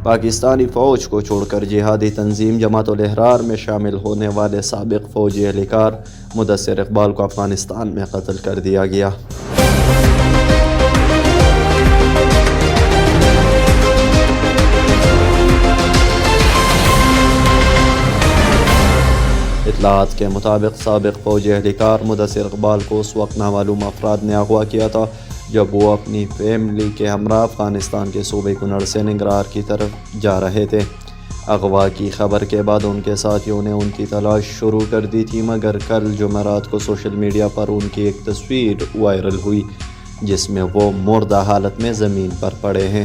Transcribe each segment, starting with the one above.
پاکستانی فوج کو چھوڑ کر جہادی تنظیم جماعت الاحرار میں شامل ہونے والے سابق فوجی اہلکار مدثر اقبال کو افغانستان میں قتل کر دیا گیا۔ اطلاعات کے مطابق سابق فوجی اہلکار مدثر اقبال کو اس وقت نامعلوم افراد نے اغوا کیا تھا جب وہ اپنی فیملی کے ہمراہ افغانستان کے صوبے کنڑ سے ننگرہار کی طرف جا رہے تھے۔ اغوا کی خبر کے بعد ان کے ساتھیوں نے ان کی تلاش شروع کر دی تھی، مگر کل جمعرات کو سوشل میڈیا پر ان کی ایک تصویر وائرل ہوئی جس میں وہ مردہ حالت میں زمین پر پڑے ہیں۔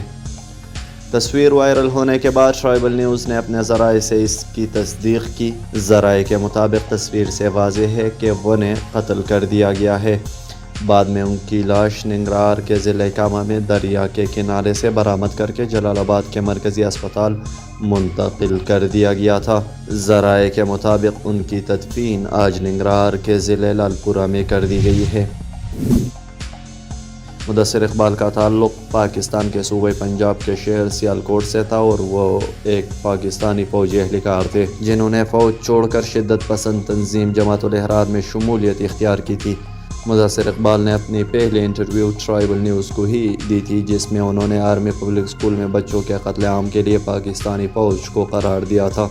تصویر وائرل ہونے کے بعد ٹرائبل نیوز نے اپنے ذرائع سے اس کی تصدیق کی۔ ذرائع کے مطابق تصویر سے واضح ہے کہ انہیں قتل کر دیا گیا ہے۔ بعد میں ان کی لاش ننگرہار کے ضلع کامہ میں دریا کے کنارے سے برآمد کر کے جلال آباد کے مرکزی اسپتال منتقل کر دیا گیا تھا۔ ذرائع کے مطابق ان کی تدفین آج ننگرہار کے ضلع لالپورہ میں کر دی گئی ہے۔ مدثر اقبال کا تعلق پاکستان کے صوبے پنجاب کے شہر سیالکوٹ سے تھا اور وہ ایک پاکستانی فوجی اہلکار تھے جنہوں نے فوج چھوڑ کر شدت پسند تنظیم جماعت الاحرار میں شمولیت اختیار کی تھی۔ مدثر اقبال نے اپنی پہلی انٹرویو ٹرائبل نیوز کو ہی دی تھی جس میں انہوں نے آرمی پبلک اسکول میں بچوں کے قتل عام کے لیے پاکستانی فوج کو قرار دیا تھا۔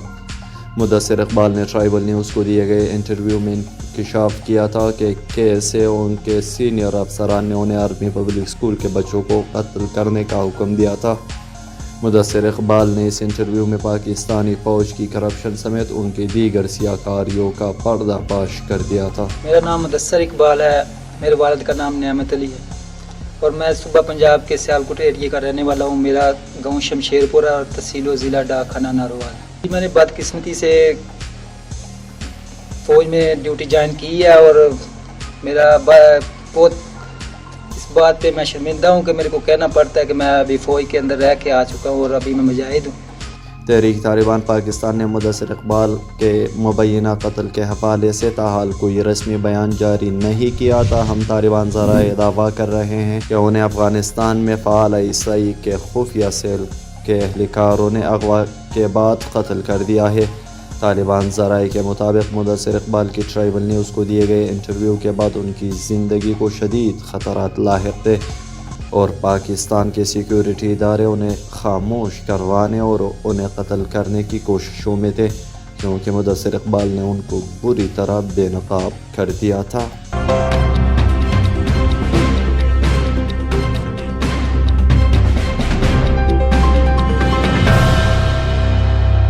مدثر اقبال نے ٹرائبل نیوز کو دیے گئے انٹرویو میں انکشاف کیا تھا کہ کیسے ان کے سینئر افسران نے انہیں آرمی پبلک اسکول کے بچوں کو قتل کرنے کا حکم دیا تھا۔ مدثر اقبال نے اس انٹرویو میں پاکستانی فوج کی کرپشن سمیت ان کی دیگر سیاکاریوں کا پردہ فاش کر دیا تھا۔ میرا نام مدثر اقبال ہے، میرے والد کا نام نعمت علی ہے اور میں صوبہ پنجاب کے سیالکوٹ ایریے کا رہنے والا ہوں۔ میرا گاؤں شمشیر پور ہے اور تحصیل و ضلع ڈاکخانہ ناروال ہے۔ میں نے بدقسمتی سے فوج میں ڈیوٹی جوائن کی ہے اور میرا بہت اس بات پہ میں شرمندہ ہوں کہ میرے کو کہنا پڑتا ہے کہ میں ابھی فوج کے اندر رہ کے آ چکا ہوں اور ابھی میں مجاہد ہوں۔ تحریک طالبان پاکستان نے مدثر اقبال کے مبینہ قتل کے حوالے سے تاحال کوئی رسمی بیان جاری نہیں کیا تاہم طالبان ذرائع دعویٰ کر رہے ہیں کہ انہیں افغانستان میں فعال عیسائی کے خفیہ سیل کے اہلکاروں نے اغوا کے بعد قتل کر دیا ہے۔ طالبان ذرائع کے مطابق مدثر اقبال کی ٹرائبل نیوز کو دیے گئے انٹرویو کے بعد ان کی زندگی کو شدید خطرات لاحق تھے اور پاکستان کے سیکیورٹی ادارے انہیں خاموش کروانے اور انہیں قتل کرنے کی کوششوں میں تھے کیونکہ مدثر اقبال نے ان کو بری طرح بے نقاب کر دیا تھا۔